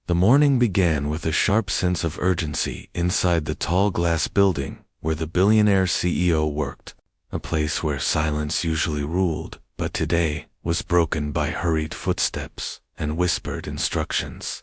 The morning began with a sharp sense of urgency inside the tall glass building where the billionaire CEO worked, a place where silence usually ruled, but today was broken by hurried footsteps and whispered instructions.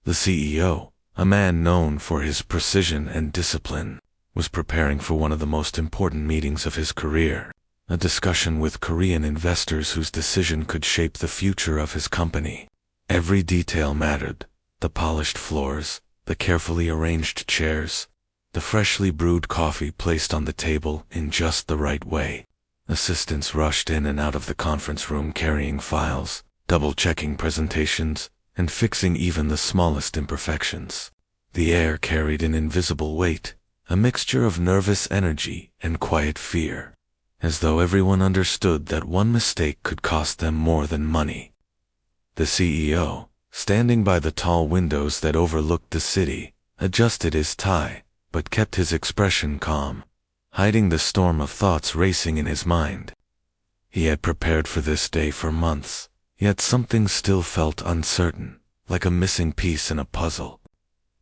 The CEO, a man known for his precision and discipline, was preparing for one of the most important meetings of his career, a discussion with Korean investors whose decision could shape the future of his company. Every detail mattered: the polished floors, the carefully arranged chairs, the freshly brewed coffee placed on the table in just the right way. Assistants rushed in and out of the conference room carrying files, double-checking presentations, and fixing even the smallest imperfections. The air carried an invisible weight, a mixture of nervous energy and quiet fear, as though everyone understood that one mistake could cost them more than money. The CEO, standing by the tall windows that overlooked the city, adjusted his tie, but kept his expression calm, hiding the storm of thoughts racing in his mind. He had prepared for this day for months, yet something still felt uncertain, like a missing piece in a puzzle.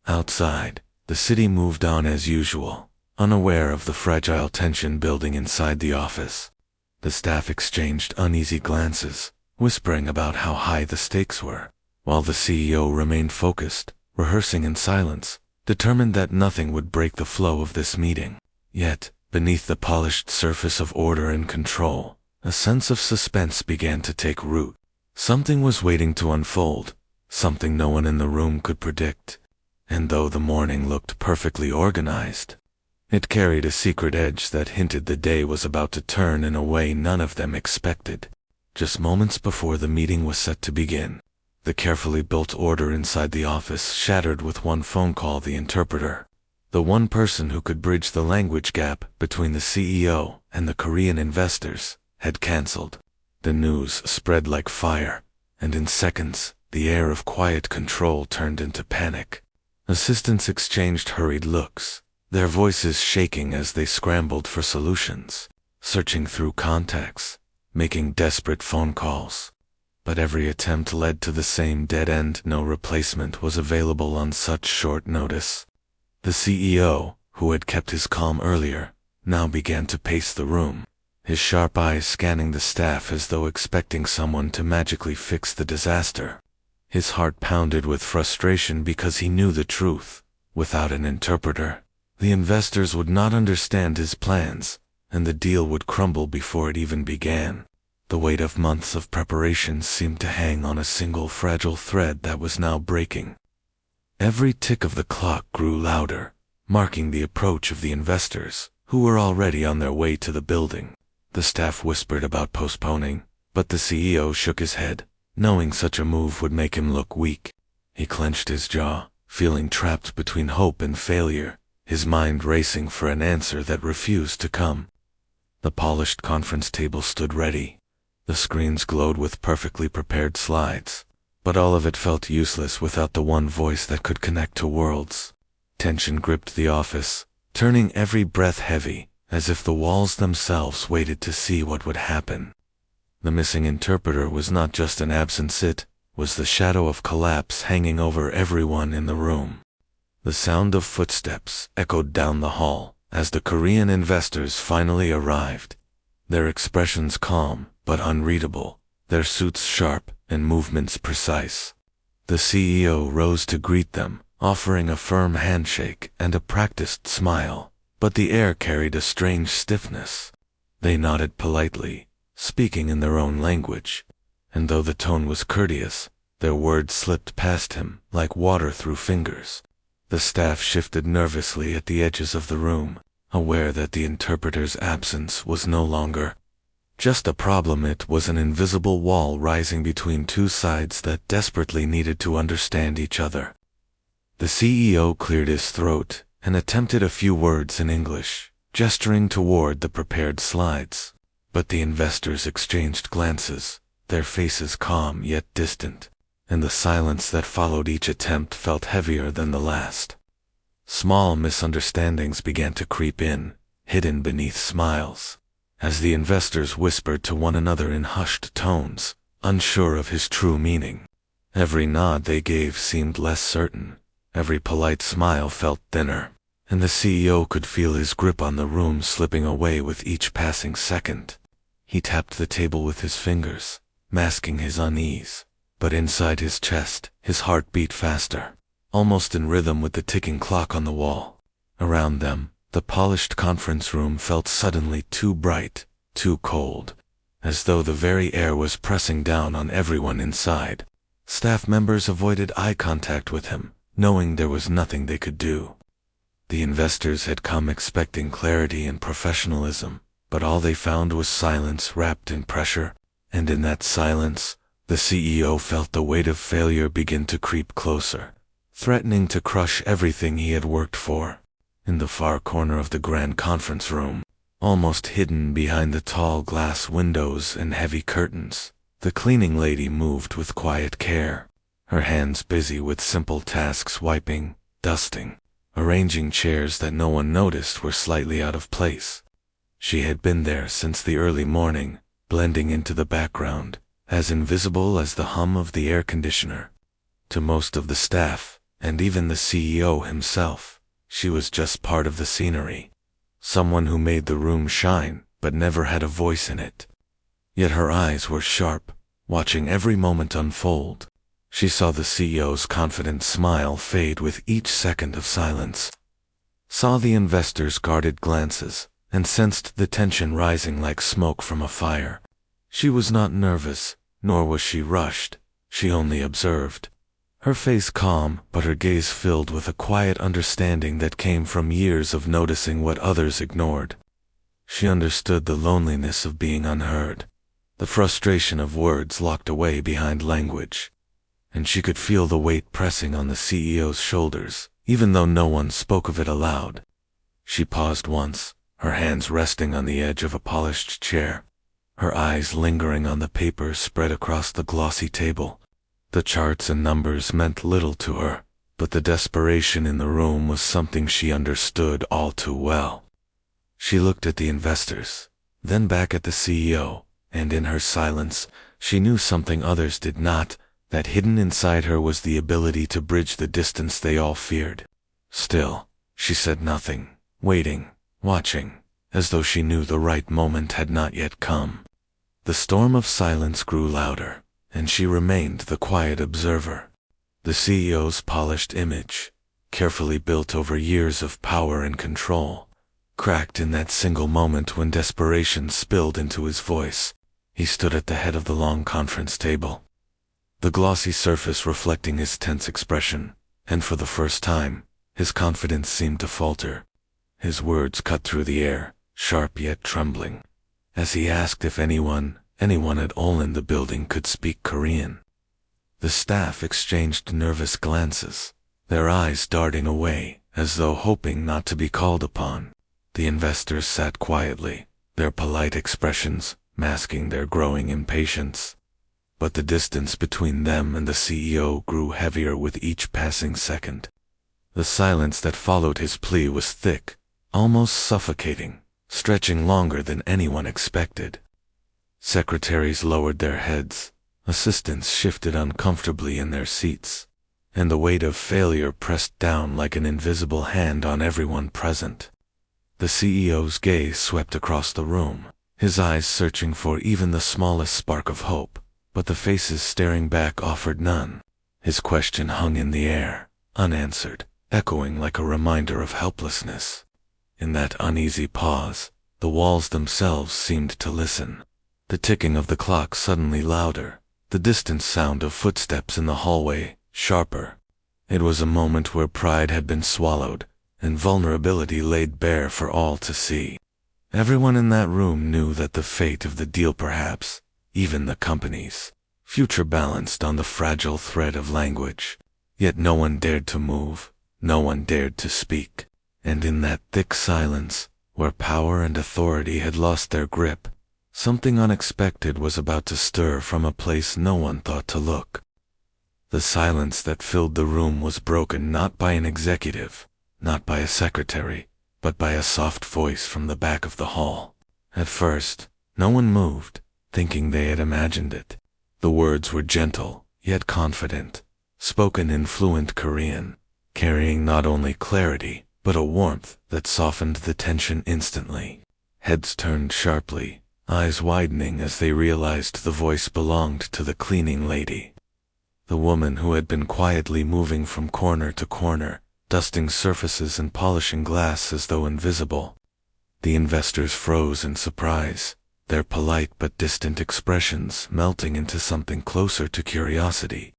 Outside, the city moved on as usual, unaware of the fragile tension building inside the office. The staff exchanged uneasy glances, whispering about how high the stakes were, while the CEO remained focused, rehearsing in silence, determined that nothing would break the flow of this meeting. Yet, beneath the polished surface of order and control, a sense of suspense began to take root. Something was waiting to unfold, something no one in the room could predict. And though the morning looked perfectly organized, it carried a secret edge that hinted the day was about to turn in a way none of them expected. Just moments before the meeting was set to begin, the carefully built order inside the office shattered with one phone call. The interpreter, the one person who could bridge the language gap between the CEO and the Korean investors, had canceled. The news spread like fire, and in seconds, the air of quiet control turned into panic. Assistants exchanged hurried looks, their voices shaking as they scrambled for solutions, searching through contacts, making desperate phone calls. But every attempt led to the same dead end. No replacement was available on such short notice. The CEO, who had kept his calm earlier, now began to pace the room, his sharp eyes scanning the staff as though expecting someone to magically fix the disaster. His heart pounded with frustration because he knew the truth. Without an interpreter, the investors would not understand his plans, and the deal would crumble before it even began. The weight of months of preparation seemed to hang on a single fragile thread that was now breaking. Every tick of the clock grew louder, marking the approach of the investors, who were already on their way to the building. The staff whispered about postponing, but the CEO shook his head, knowing such a move would make him look weak. He clenched his jaw, feeling trapped between hope and failure, his mind racing for an answer that refused to come. The polished conference table stood ready. The screens glowed with perfectly prepared slides, but all of it felt useless without the one voice that could connect to worlds. Tension gripped the office, turning every breath heavy, as if the walls themselves waited to see what would happen. The missing interpreter was not just an absence, it was the shadow of collapse hanging over everyone in the room. The sound of footsteps echoed down the hall as the Korean investors finally arrived, their expressions calm but unreadable, their suits sharp and movements precise. The CEO rose to greet them, offering a firm handshake and a practiced smile, but the air carried a strange stiffness. They nodded politely, speaking in their own language, and though the tone was courteous, their words slipped past him like water through fingers. The staff shifted nervously at the edges of the room, aware that the interpreter's absence was no longer just a problem. It was an invisible wall rising between two sides that desperately needed to understand each other. The CEO cleared his throat and attempted a few words in English, gesturing toward the prepared slides. But the investors exchanged glances, their faces calm yet distant, and the silence that followed each attempt felt heavier than the last. Small misunderstandings began to creep in, hidden beneath smiles, as the investors whispered to one another in hushed tones, unsure of his true meaning. Every nod they gave seemed less certain. Every polite smile felt thinner, and the CEO could feel his grip on the room slipping away with each passing second. He tapped the table with his fingers, masking his unease, but inside his chest, his heart beat faster, almost in rhythm with the ticking clock on the wall. Around them, the polished conference room felt suddenly too bright, too cold, as though the very air was pressing down on everyone inside. Staff members avoided eye contact with him, knowing there was nothing they could do. The investors had come expecting clarity and professionalism, but all they found was silence wrapped in pressure, and in that silence, the CEO felt the weight of failure begin to creep closer, threatening to crush everything he had worked for. In the far corner of the grand conference room, almost hidden behind the tall glass windows and heavy curtains, the cleaning lady moved with quiet care, her hands busy with simple tasks: wiping, dusting, arranging chairs that no one noticed were slightly out of place. She had been there since the early morning, blending into the background, as invisible as the hum of the air conditioner. To most of the staff, and even the CEO himself, she was just part of the scenery, someone who made the room shine but never had a voice in it. Yet her eyes were sharp, watching every moment unfold. She saw the CEO's confident smile fade with each second of silence, saw the investors' guarded glances, and sensed the tension rising like smoke from a fire. She was not nervous, nor was she rushed. She only observed, her face calm, but her gaze filled with a quiet understanding that came from years of noticing what others ignored. She understood the loneliness of being unheard, the frustration of words locked away behind language, and she could feel the weight pressing on the CEO's shoulders, even though no one spoke of it aloud. She paused once, her hands resting on the edge of a polished chair, her eyes lingering on the papers spread across the glossy table. The charts and numbers meant little to her, but the desperation in the room was something she understood all too well. She looked at the investors, then back at the CEO, and in her silence, she knew something others did not, that hidden inside her was the ability to bridge the distance they all feared. Still, she said nothing, waiting, watching, as though she knew the right moment had not yet come. The storm of silence grew louder, and she remained the quiet observer. The CEO's polished image, carefully built over years of power and control, cracked in that single moment when desperation spilled into his voice. He stood at the head of the long conference table, the glossy surface reflecting his tense expression, and for the first time, his confidence seemed to falter. His words cut through the air, sharp yet trembling, as he asked if anyone at all in the building could speak Korean. The staff exchanged nervous glances, their eyes darting away, as though hoping not to be called upon. The investors sat quietly, their polite expressions masking their growing impatience. But the distance between them and the CEO grew heavier with each passing second. The silence that followed his plea was thick, almost suffocating, stretching longer than anyone expected. Secretaries lowered their heads, assistants shifted uncomfortably in their seats, and the weight of failure pressed down like an invisible hand on everyone present. The CEO's gaze swept across the room, his eyes searching for even the smallest spark of hope, but the faces staring back offered none. His question hung in the air, unanswered, echoing like a reminder of helplessness. In that uneasy pause, the walls themselves seemed to listen. The ticking of the clock suddenly louder, the distant sound of footsteps in the hallway sharper. It was a moment where pride had been swallowed, and vulnerability laid bare for all to see. Everyone in that room knew that the fate of the deal, perhaps even the company's future, balanced on the fragile thread of language. Yet no one dared to move, no one dared to speak, and in that thick silence, where power and authority had lost their grip, something unexpected was about to stir from a place no one thought to look. The silence that filled the room was broken not by an executive, not by a secretary, but by a soft voice from the back of the hall. At first, no one moved, thinking they had imagined it. The words were gentle, yet confident, spoken in fluent Korean, carrying not only clarity, but a warmth that softened the tension instantly. Heads turned sharply, eyes widening as they realized the voice belonged to the cleaning lady. The woman who had been quietly moving from corner to corner, dusting surfaces and polishing glass as though invisible. The investors froze in surprise, their polite but distant expressions melting into something closer to curiosity.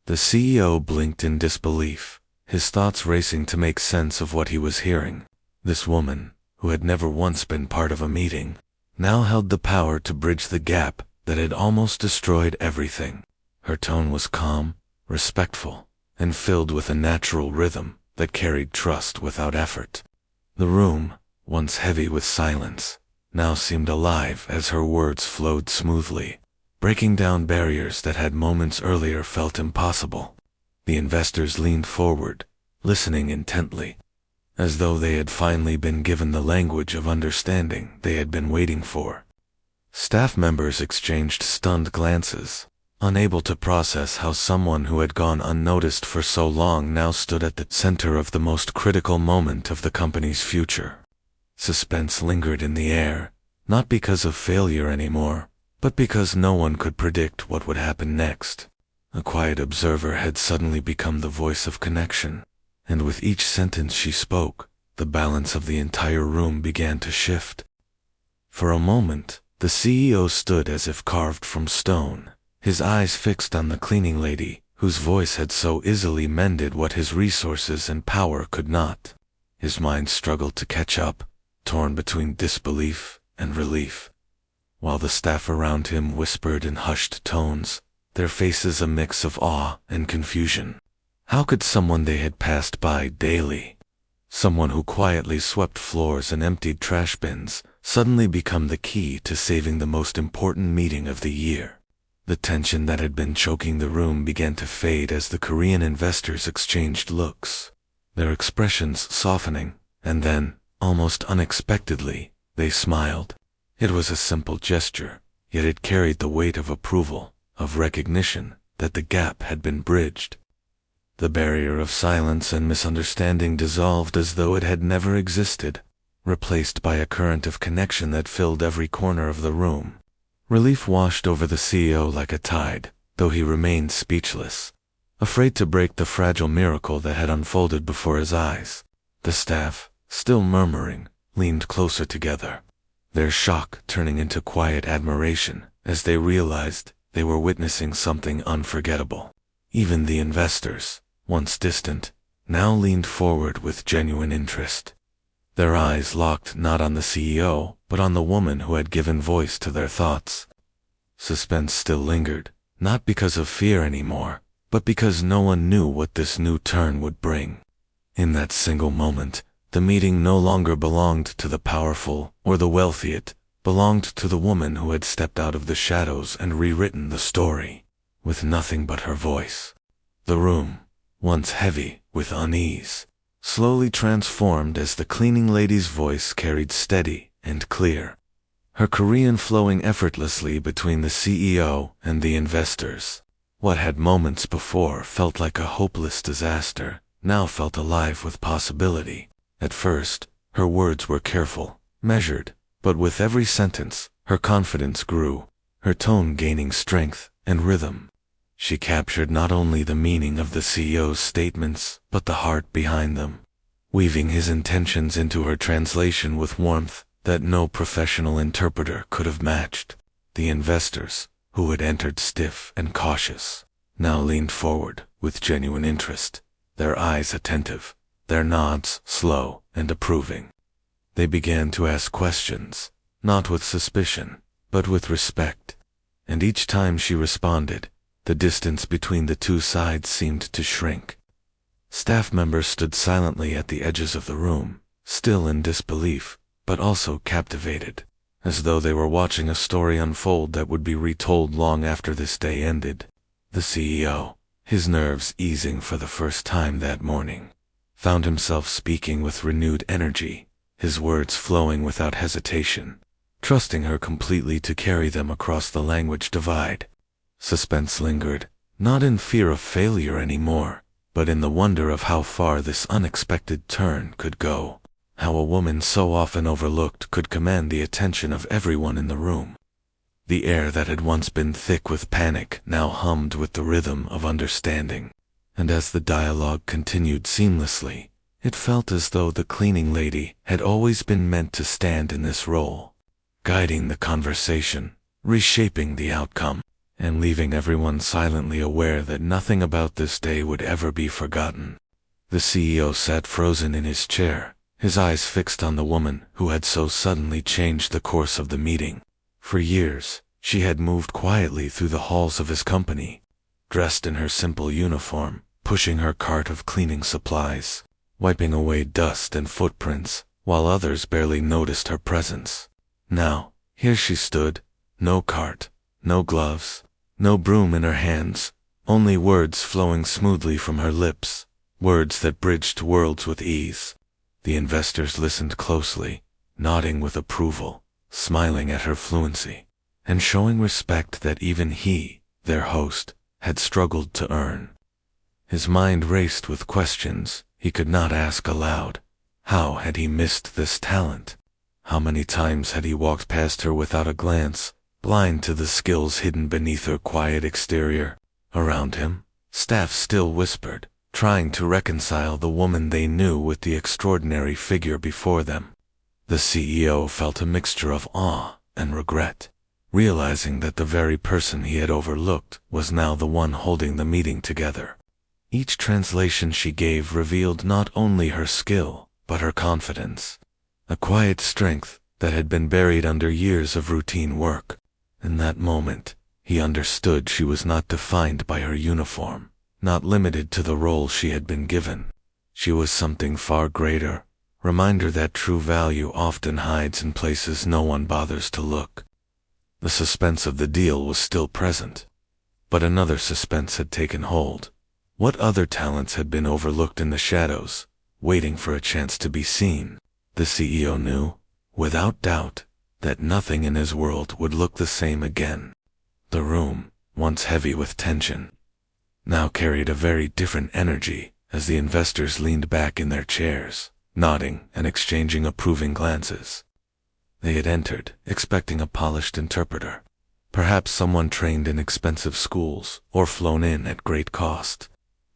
The CEO blinked in disbelief, his thoughts racing to make sense of what he was hearing. This woman, who had never once been part of a meeting, now held the power to bridge the gap that had almost destroyed everything. Her tone was calm, respectful, and filled with a natural rhythm that carried trust without effort. The room, once heavy with silence, now seemed alive as her words flowed smoothly, breaking down barriers that had moments earlier felt impossible. The investors leaned forward, listening intently, as though they had finally been given the language of understanding they had been waiting for. Staff members exchanged stunned glances, unable to process how someone who had gone unnoticed for so long now stood at the center of the most critical moment of the company's future. Suspense lingered in the air, not because of failure anymore, but because no one could predict what would happen next. A quiet observer had suddenly become the voice of connection, and with each sentence she spoke, the balance of the entire room began to shift. For a moment, the CEO stood as if carved from stone, his eyes fixed on the cleaning lady, whose voice had so easily mended what his resources and power could not. His mind struggled to catch up, torn between disbelief and relief, while the staff around him whispered in hushed tones, their faces a mix of awe and confusion. How could someone they had passed by daily, someone who quietly swept floors and emptied trash bins, suddenly become the key to saving the most important meeting of the year? The tension that had been choking the room began to fade as the Korean investors exchanged looks, their expressions softening, and then, almost unexpectedly, they smiled. It was a simple gesture, yet it carried the weight of approval, of recognition that the gap had been bridged. The barrier of silence and misunderstanding dissolved as though it had never existed, replaced by a current of connection that filled every corner of the room. Relief washed over the CEO like a tide, though he remained speechless, afraid to break the fragile miracle that had unfolded before his eyes. The staff, still murmuring, leaned closer together, their shock turning into quiet admiration as they realized they were witnessing something unforgettable. Even the investors, once distant, now leaned forward with genuine interest, their eyes locked not on the CEO, but on the woman who had given voice to their thoughts. Suspense still lingered, not because of fear anymore, but because no one knew what this new turn would bring. In that single moment, the meeting no longer belonged to the powerful or the wealthy. It belonged to the woman who had stepped out of the shadows and rewritten the story, with nothing but her voice. The room, once heavy with unease, slowly transformed as the cleaning lady's voice carried steady and clear, her Korean flowing effortlessly between the CEO and the investors. What had moments before felt like a hopeless disaster, now felt alive with possibility. At first, her words were careful, measured, but with every sentence, her confidence grew, her tone gaining strength and rhythm. She captured not only the meaning of the CEO's statements, but the heart behind them, weaving his intentions into her translation with warmth that no professional interpreter could have matched. The investors, who had entered stiff and cautious, now leaned forward with genuine interest, their eyes attentive, their nods slow and approving. They began to ask questions, not with suspicion, but with respect, and each time she responded, the distance between the two sides seemed to shrink. Staff members stood silently at the edges of the room, still in disbelief, but also captivated, as though they were watching a story unfold that would be retold long after this day ended. The CEO, his nerves easing for the first time that morning, found himself speaking with renewed energy, his words flowing without hesitation, trusting her completely to carry them across the language divide. Suspense lingered, not in fear of failure anymore, but in the wonder of how far this unexpected turn could go, how a woman so often overlooked could command the attention of everyone in the room. The air that had once been thick with panic now hummed with the rhythm of understanding, and as the dialogue continued seamlessly, it felt as though the cleaning lady had always been meant to stand in this role, guiding the conversation, reshaping the outcome, and leaving everyone silently aware that nothing about this day would ever be forgotten. The CEO sat frozen in his chair, his eyes fixed on the woman who had so suddenly changed the course of the meeting. For years, she had moved quietly through the halls of his company, dressed in her simple uniform, pushing her cart of cleaning supplies, wiping away dust and footprints, while others barely noticed her presence. Now, here she stood, no cart, no gloves, no broom in her hands, only words flowing smoothly from her lips, words that bridged worlds with ease. The investors listened closely, nodding with approval, smiling at her fluency, and showing respect that even he, their host, had struggled to earn. His mind raced with questions he could not ask aloud. How had he missed this talent? How many times had he walked past her without a glance, blind to the skills hidden beneath her quiet exterior? Around him, staff still whispered, trying to reconcile the woman they knew with the extraordinary figure before them. The CEO felt a mixture of awe and regret, realizing that the very person he had overlooked was now the one holding the meeting together. Each translation she gave revealed not only her skill, but her confidence, a quiet strength that had been buried under years of routine work. In that moment, he understood she was not defined by her uniform, not limited to the role she had been given. She was something far greater, reminder that true value often hides in places no one bothers to look. The suspense of the deal was still present, but another suspense had taken hold. What other talents had been overlooked in the shadows, waiting for a chance to be seen? The CEO knew, without doubt, that nothing in his world would look the same again. The room, once heavy with tension, now carried a very different energy as the investors leaned back in their chairs, nodding and exchanging approving glances. They had entered, expecting a polished interpreter, perhaps someone trained in expensive schools or flown in at great cost.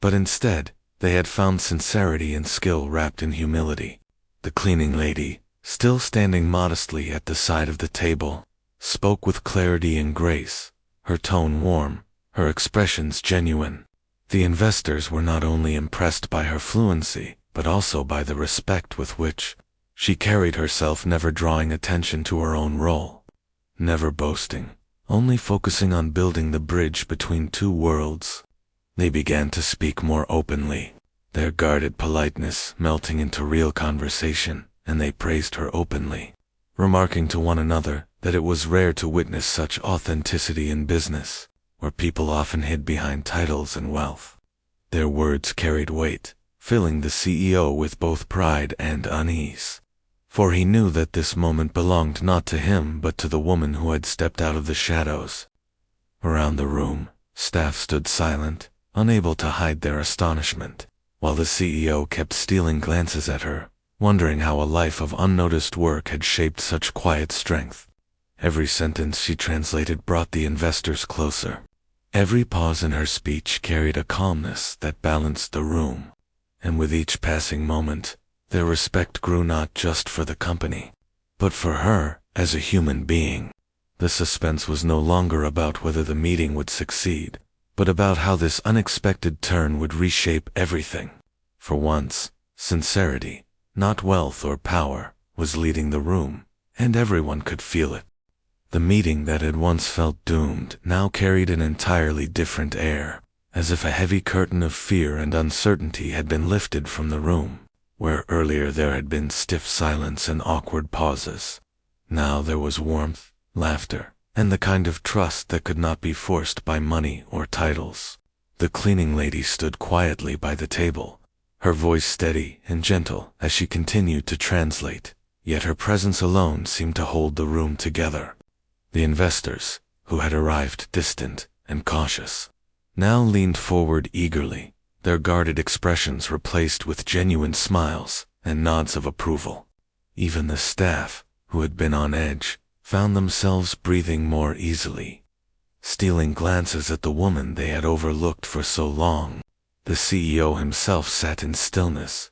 But instead, they had found sincerity and skill wrapped in humility. The cleaning lady, still standing modestly at the side of the table, spoke with clarity and grace, her tone warm, her expressions genuine. The investors were not only impressed by her fluency, but also by the respect with which she carried herself, never drawing attention to her own role, never boasting, only focusing on building the bridge between two worlds. They began to speak more openly, their guarded politeness melting into real conversation, and they praised her openly, remarking to one another that it was rare to witness such authenticity in business, where people often hid behind titles and wealth. Their words carried weight, filling the CEO with both pride and unease, for he knew that this moment belonged not to him but to the woman who had stepped out of the shadows. Around the room, staff stood silent, unable to hide their astonishment, while the CEO kept stealing glances at her, wondering how a life of unnoticed work had shaped such quiet strength. Every sentence she translated brought the investors closer. Every pause in her speech carried a calmness that balanced the room, and with each passing moment, their respect grew not just for the company, but for her as a human being. The suspense was no longer about whether the meeting would succeed, but about how this unexpected turn would reshape everything. For once, sincerity, not wealth or power, was leading the room, and everyone could feel it. The meeting that had once felt doomed now carried an entirely different air, as if a heavy curtain of fear and uncertainty had been lifted from the room, where earlier there had been stiff silence and awkward pauses. Now there was warmth, laughter, and the kind of trust that could not be forced by money or titles. The cleaning lady stood quietly by the table, her voice steady and gentle as she continued to translate, yet her presence alone seemed to hold the room together. The investors, who had arrived distant and cautious, now leaned forward eagerly, their guarded expressions replaced with genuine smiles and nods of approval. Even the staff, who had been on edge, found themselves breathing more easily, stealing glances at the woman they had overlooked for so long. The CEO himself sat in stillness,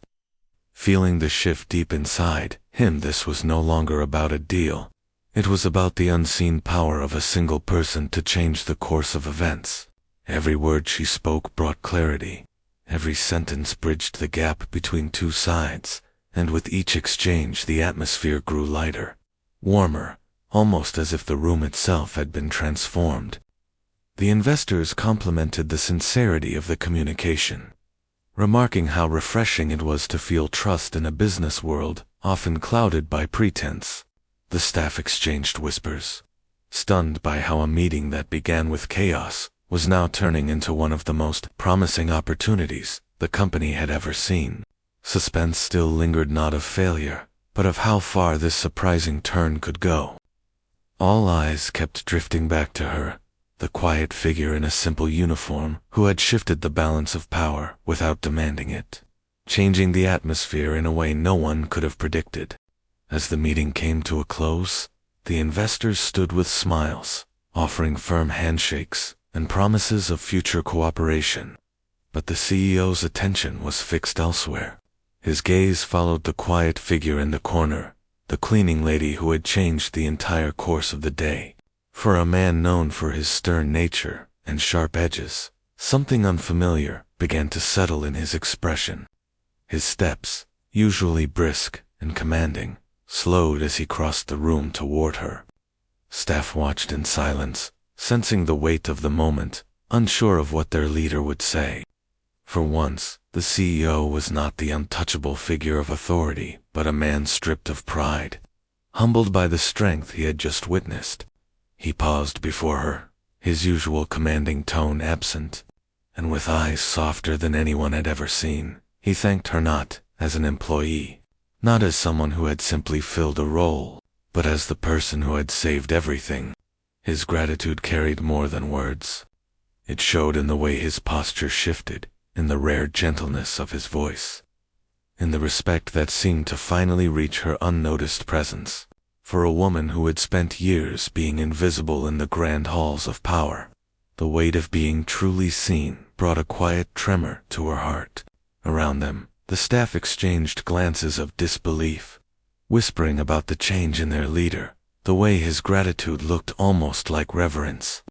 feeling the shift deep inside him. This was no longer about a deal. It was about the unseen power of a single person to change the course of events. Every word she spoke brought clarity. Every sentence bridged the gap between two sides, and with each exchange the atmosphere grew lighter, warmer, almost as if the room itself had been transformed. The investors complimented the sincerity of the communication, remarking how refreshing it was to feel trust in a business world often clouded by pretense. The staff exchanged whispers, stunned by how a meeting that began with chaos was now turning into one of the most promising opportunities the company had ever seen. Suspense still lingered, not of failure, but of how far this surprising turn could go. All eyes kept drifting back to her, the quiet figure in a simple uniform who had shifted the balance of power without demanding it, changing the atmosphere in a way no one could have predicted. As the meeting came to a close, the investors stood with smiles, offering firm handshakes and promises of future cooperation. But the CEO's attention was fixed elsewhere. His gaze followed the quiet figure in the corner, the cleaning lady who had changed the entire course of the day. For a man known for his stern nature and sharp edges, something unfamiliar began to settle in his expression. His steps, usually brisk and commanding, slowed as he crossed the room toward her. Staff watched in silence, sensing the weight of the moment, unsure of what their leader would say. For once, the CEO was not the untouchable figure of authority, but a man stripped of pride, humbled by the strength he had just witnessed. He paused before her, his usual commanding tone absent, and with eyes softer than anyone had ever seen, he thanked her not as an employee, not as someone who had simply filled a role, but as the person who had saved everything. His gratitude carried more than words. It showed in the way his posture shifted, in the rare gentleness of his voice, in the respect that seemed to finally reach her unnoticed presence. For a woman who had spent years being invisible in the grand halls of power, the weight of being truly seen brought a quiet tremor to her heart. Around them, the staff exchanged glances of disbelief, whispering about the change in their leader. The way his gratitude looked almost like reverence.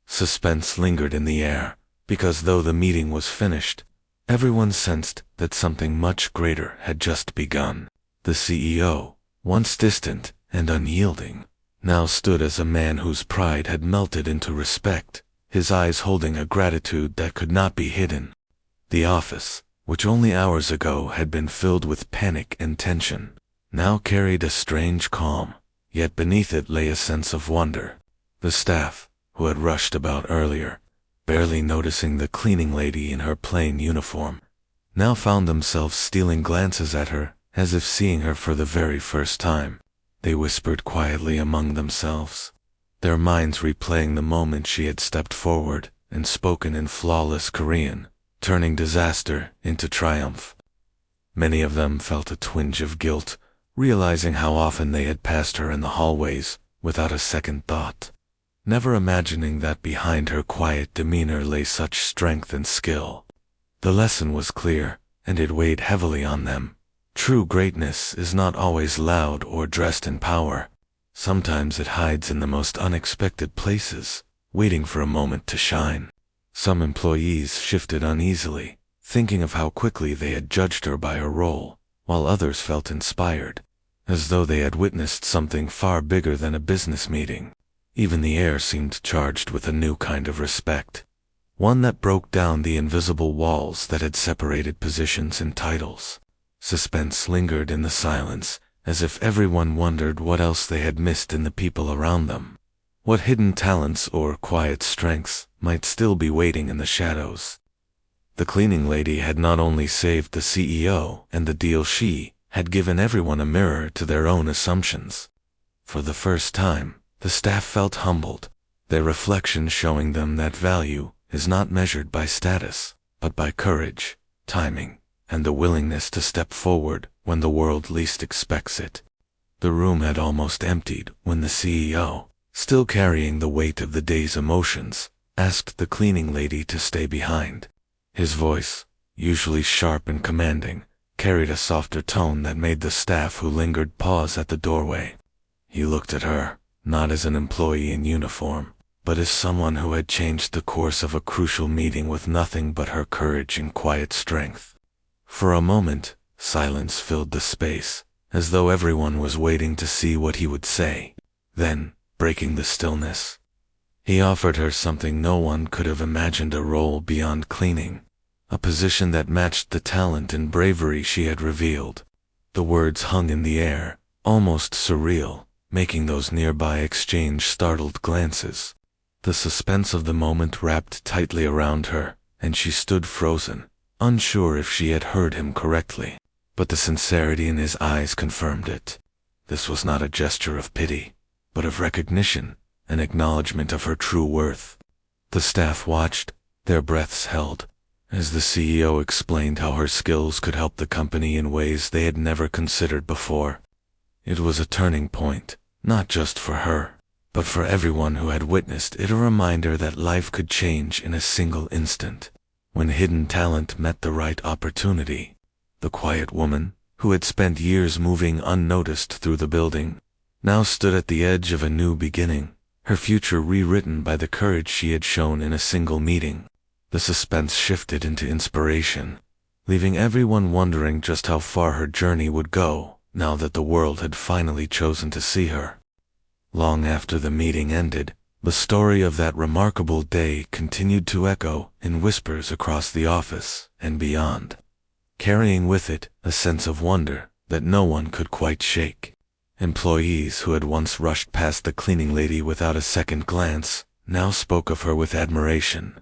Suspense lingered in the air, because though the meeting was finished, everyone sensed that something much greater had just begun. The CEO, once distant and unyielding, now stood as a man whose pride had melted into respect, his eyes holding a gratitude that could not be hidden. The office, which only hours ago had been filled with panic and tension, now carried a strange calm, yet beneath it lay a sense of wonder. The staff, who had rushed about earlier, barely noticing the cleaning lady in her plain uniform, now found themselves stealing glances at her as if seeing her for the very first time. They whispered quietly among themselves, their minds replaying the moment she had stepped forward and spoken in flawless Korean, turning disaster into triumph. Many of them felt a twinge of guilt, realizing how often they had passed her in the hallways without a second thought, never imagining that behind her quiet demeanor lay such strength and skill. The lesson was clear, and it weighed heavily on them. True greatness is not always loud or dressed in power. Sometimes it hides in the most unexpected places, waiting for a moment to shine. Some employees shifted uneasily, thinking of how quickly they had judged her by her role, while others felt inspired, as though they had witnessed something far bigger than a business meeting. Even the air seemed charged with a new kind of respect, one that broke down the invisible walls that had separated positions and titles. Suspense lingered in the silence, as if everyone wondered what else they had missed in the people around them. What hidden talents or quiet strengths might still be waiting in the shadows. The cleaning lady had not only saved the CEO and the deal, she had given everyone a mirror to their own assumptions. For the first time, the staff felt humbled, their reflection showing them that value is not measured by status, but by courage, timing, and the willingness to step forward when the world least expects it. The room had almost emptied when the CEO, still carrying the weight of the day's emotions, asked the cleaning lady to stay behind. His voice, usually sharp and commanding, carried a softer tone that made the staff who lingered pause at the doorway. He looked at her, not as an employee in uniform, but as someone who had changed the course of a crucial meeting with nothing but her courage and quiet strength. For a moment, silence filled the space, as though everyone was waiting to see what he would say. Then, breaking the stillness, he offered her something no one could have imagined: a role beyond cleaning, a position that matched the talent and bravery she had revealed. The words hung in the air, almost surreal, making those nearby exchange startled glances. The suspense of the moment wrapped tightly around her, and she stood frozen, unsure if she had heard him correctly. But the sincerity in his eyes confirmed it. This was not a gesture of pity, but of recognition, an acknowledgement of her true worth. The staff watched, their breaths held, as the CEO explained how her skills could help the company in ways they had never considered before. It was a turning point, not just for her, but for everyone who had witnessed it, a reminder that life could change in a single instant, when hidden talent met the right opportunity. The quiet woman, who had spent years moving unnoticed through the building, now stood at the edge of a new beginning, her future rewritten by the courage she had shown in a single meeting. The suspense shifted into inspiration, leaving everyone wondering just how far her journey would go, now that the world had finally chosen to see her. Long after the meeting ended, the story of that remarkable day continued to echo in whispers across the office and beyond, carrying with it a sense of wonder that no one could quite shake. Employees who had once rushed past the cleaning lady without a second glance now spoke of her with admiration,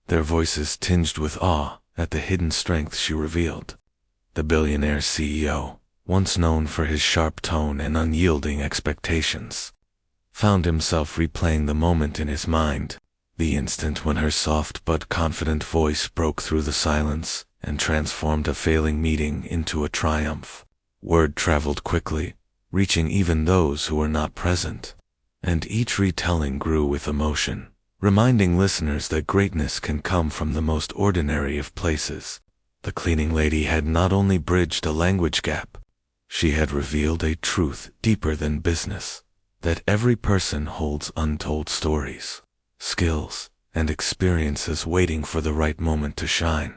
their voices tinged with awe at the hidden strength she revealed. The billionaire CEO, once known for his sharp tone and unyielding expectations, found himself replaying the moment in his mind, the instant when her soft but confident voice broke through the silence and transformed a failing meeting into a triumph. Word traveled quickly, reaching even those who were not present, and each retelling grew with emotion, reminding listeners that greatness can come from the most ordinary of places. The cleaning lady had not only bridged a language gap, she had revealed a truth deeper than business, that every person holds untold stories, skills, and experiences waiting for the right moment to shine.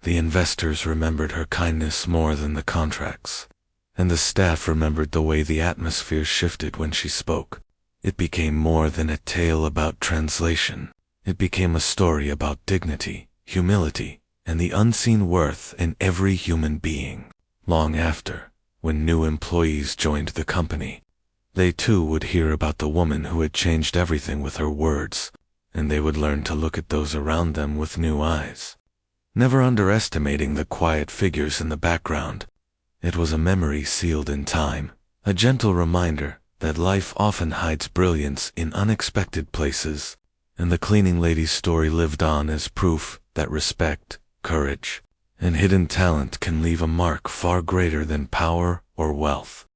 The investors remembered her kindness more than the contracts, and the staff remembered the way the atmosphere shifted when she spoke. It became more than a tale about translation. It became a story about dignity, humility, and the unseen worth in every human being. Long after, when new employees joined the company, they too would hear about the woman who had changed everything with her words, and they would learn to look at those around them with new eyes, never underestimating the quiet figures in the background. It was a memory sealed in time, a gentle reminder that life often hides brilliance in unexpected places, and the cleaning lady's story lived on as proof that respect, courage, and hidden talent can leave a mark far greater than power or wealth.